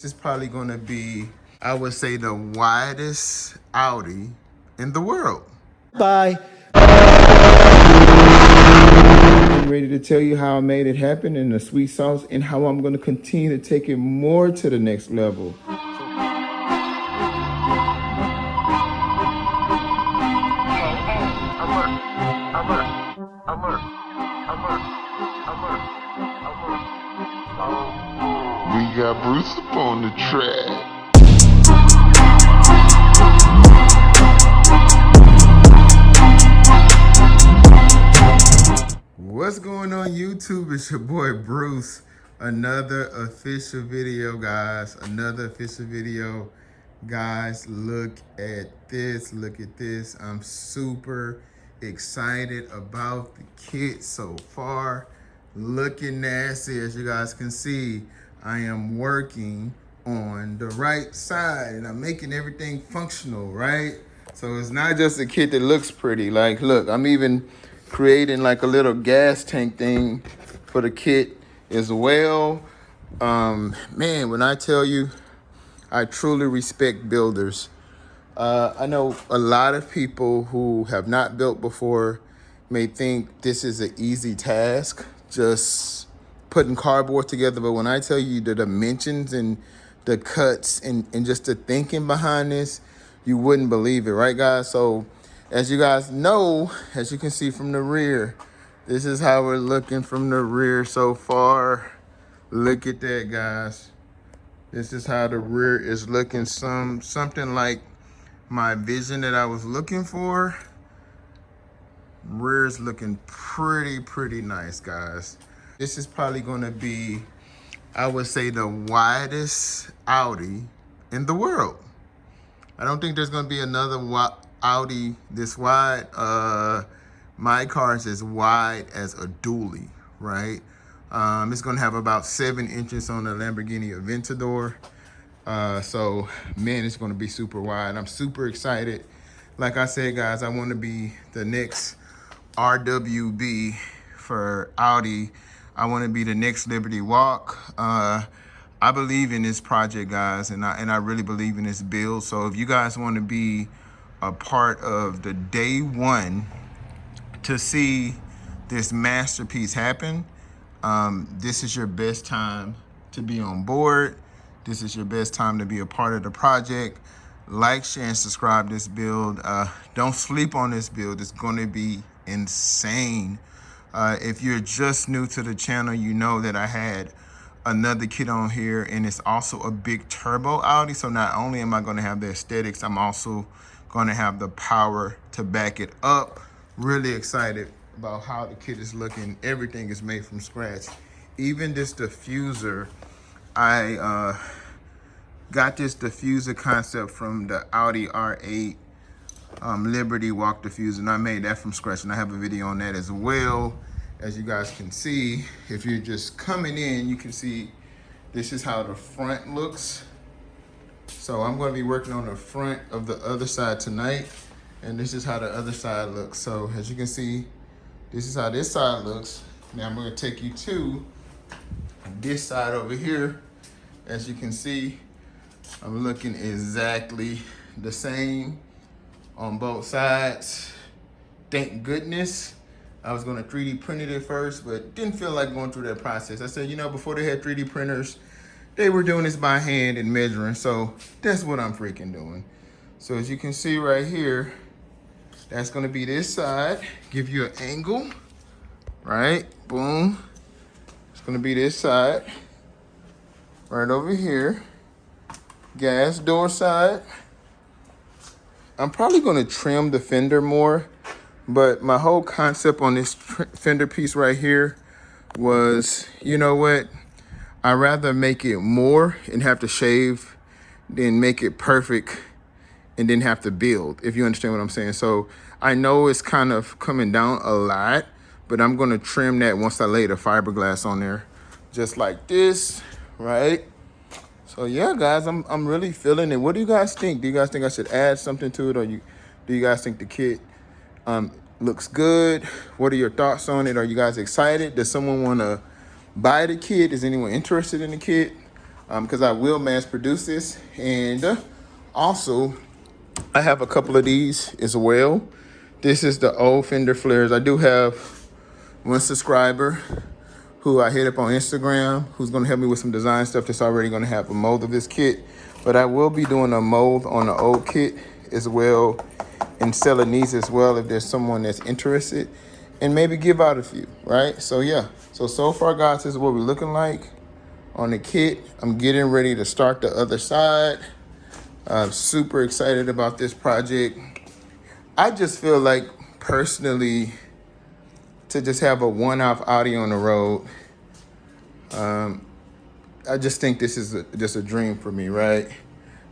This is probably gonna be, I would say, the widest Audi in the world. Bye. I'm ready to tell you how I made it happen in the sweet sauce and how I'm going to continue to take it more to the next level. We got Bruce up on the track. What's going on YouTube? It's your boy Bruce. Another official video, guys. Another official video. Guys, look at this. Look at this. I'm super excited about the kit so far. Looking nasty, as you guys can see. I am working on the right side and I'm making everything functional, right? So it's not just a kit that looks pretty. Like, look, I'm even creating like a little gas tank thing for the kit as well. Man, when I tell you, I truly respect builders. I know a lot of people who have not built before may think this is an easy task, just putting cardboard together. But when I tell you the dimensions and the cuts and just the thinking behind this, you wouldn't believe it, right, guys? So as you guys know, as you can see from the rear, this is how we're looking from the rear so far. Look at that, guys. This is how the rear is looking, something like my vision that I was looking for. Rear is looking pretty nice, guys. This is probably gonna be, I would say, the widest Audi in the world. I don't think there's gonna be another Audi this wide. My car is as wide as a dually, right? It's gonna have about 7 inches on the Lamborghini Aventador. So man, it's gonna be super wide. I'm super excited. Like I said, guys, I wanna be the next RWB for Audi. I wanna be the next Liberty Walk. I believe in this project, guys, and I really believe in this build. So if you guys wanna be a part of the day one to see this masterpiece happen, this is your best time to be on board. This is your best time to be a part of the project. Like, share, and subscribe this build. Don't sleep on this build. It's gonna be insane. If you're just new to the channel, you know that I had another kit on here, and it's also a big turbo Audi. So not only am I gonna have the aesthetics, I'm also gonna have the power to back it up. Really excited about how the kit is looking. Everything is made from scratch. Even this diffuser, I got this diffuser concept from the Audi A8 Liberty Walk diffuser, and I made that from scratch, and I have a video on that as well. As you guys can see, if you're just coming in, you can see this is how the front looks. So I'm going to be working on the front of the other side tonight, and this is how the other side looks. So as you can see, this is how this side looks. Now I'm going to take you to this side over here. As you can see, I'm looking exactly the same on both sides. Thank goodness. I was gonna 3D print it at first, but didn't feel like going through that process. I said, you know, before they had 3D printers, they were doing this by hand and measuring. So that's what I'm freaking doing. So as you can see right here, that's gonna be this side. Give you an angle, right? Boom. It's gonna be this side. Right over here. Gas door side. I'm probably gonna trim the fender more, but my whole concept on this fender piece right here was, you know what? I'd rather make it more and have to shave than make it perfect and then have to build, if you understand what I'm saying. So I know it's kind of coming down a lot, but I'm gonna trim that once I lay the fiberglass on there, just like this, right? So yeah, guys, I'm really feeling it. What do you guys think? Do you guys think I should add something to it, or do you guys think the kit looks good? What are your thoughts on it? Are you guys excited? Does someone want to buy the kit? Is anyone interested in the kit? because I will mass produce this. And also, I have a couple of these as well. This is the old fender flares. I do have one subscriber who I hit up on Instagram, who's gonna help me with some design stuff that's already gonna have a mold of this kit. But I will be doing a mold on the old kit as well and selling these as well if there's someone that's interested, and maybe give out a few, right? So yeah, so far guys, this is what we're looking like on the kit. I'm getting ready to start the other side. I'm super excited about this project. I just feel like personally to just have a one-off Audi on the road, I just think this is just a dream for me, right?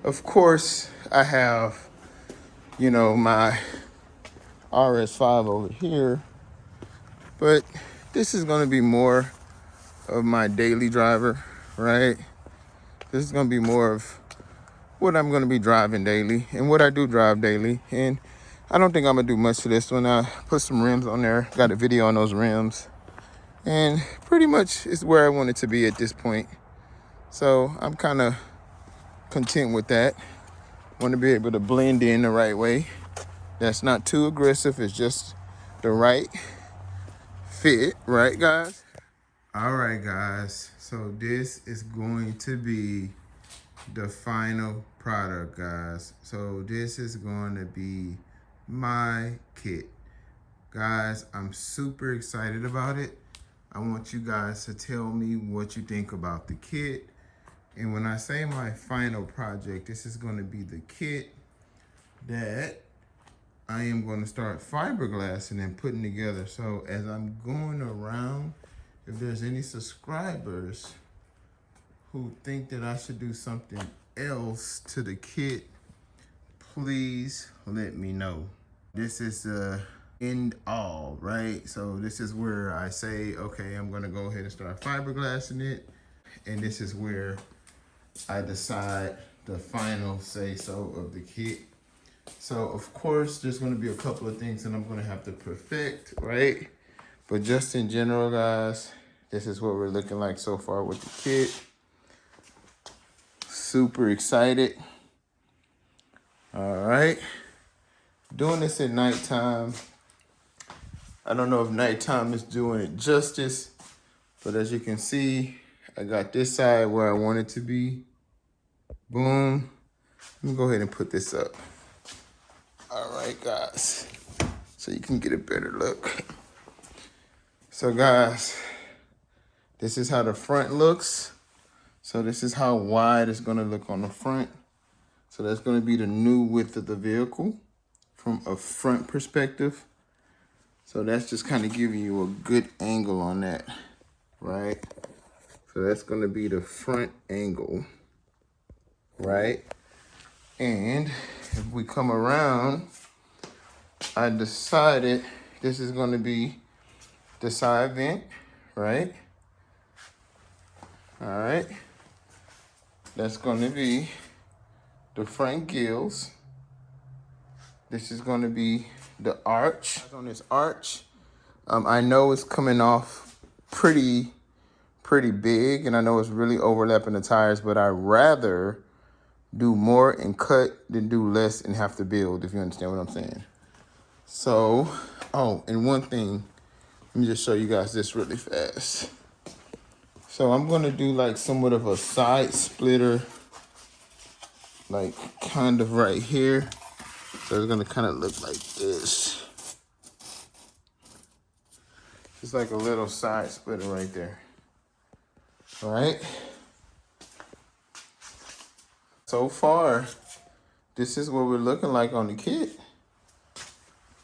Of course, I have, you know, my RS5 over here, but this is gonna be more of my daily driver, right? This is gonna be more of what I'm gonna be driving daily and what I do drive daily. And I don't think I'm gonna do much to this one. I put some rims on there, got a video on those rims, and pretty much is where I want it to be at this point. So I'm kind of content with that. Want to be able to blend in the right way. That's not too aggressive, it's just the right fit, right guys? All right guys, so this is going to be the final product, guys. So this is going to be my kit. Guys, I'm super excited about it. I want you guys to tell me what you think about the kit. And when I say my final project, this is going to be the kit that I am going to start fiberglassing and putting together. So as I'm going around, if there's any subscribers who think that I should do something else to the kit, please let me know. This is the end all, right? So this is where I say, okay, I'm gonna go ahead and start fiberglassing it. And this is where I decide the final say so of the kit. So of course, there's gonna be a couple of things that I'm gonna have to perfect, right? But just in general, guys, this is what we're looking like so far with the kit. Super excited. All right. Doing this at nighttime. I don't know if nighttime is doing it justice, but as you can see, I got this side where I want it to be. Boom. Let me go ahead and put this up. All right, guys. So you can get a better look. So guys, this is how the front looks. So this is how wide it's gonna look on the front. So that's gonna be the new width of the vehicle from a front perspective. So that's just kind of giving you a good angle on that, right? So that's gonna be the front angle, right? And if we come around, I decided this is gonna be the side vent, right? All right. That's gonna be the front gills. This is gonna be the arch. On this arch, I know it's coming off pretty big, and I know it's really overlapping the tires, but I'd rather do more and cut than do less and have to build, if you understand what I'm saying. So, oh, and one thing, let me just show you guys this really fast. So I'm gonna do like somewhat of a side splitter, like kind of right here. So it's gonna kind of look like this. Just like a little side splitter right there. All right. So far, this is what we're looking like on the kit.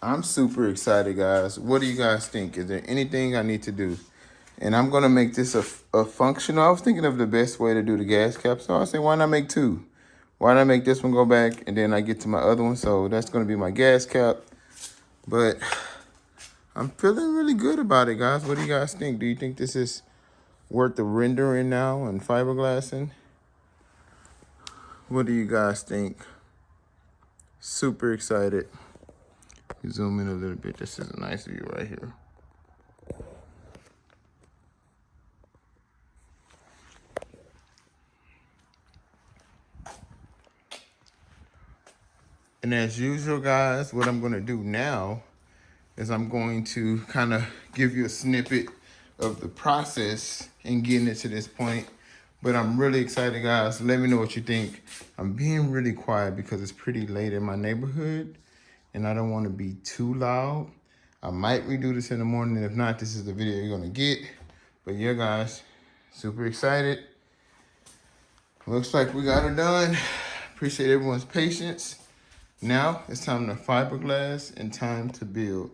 I'm super excited, guys. What do you guys think? Is there anything I need to do? And I'm gonna make this a functional. I was thinking of the best way to do the gas cap. So I say, why not make two? Why not make this one go back and then I get to my other one? So that's gonna be my gas cap. But I'm feeling really good about it, guys. What do you guys think? Do you think this is worth the rendering now and fiberglassing? What do you guys think? Super excited. Zoom in a little bit. This is a nice view right here. And as usual, guys, what I'm gonna do now is I'm going to kind of give you a snippet of the process and getting it to this point. But I'm really excited, guys. Let me know what you think. I'm being really quiet because it's pretty late in my neighborhood and I don't want to be too loud. I might redo this in the morning. If not, this is the video you're gonna get. But yeah, guys, super excited. Looks like we got it done. Appreciate everyone's patience. Now it's time to fiberglass and time to build.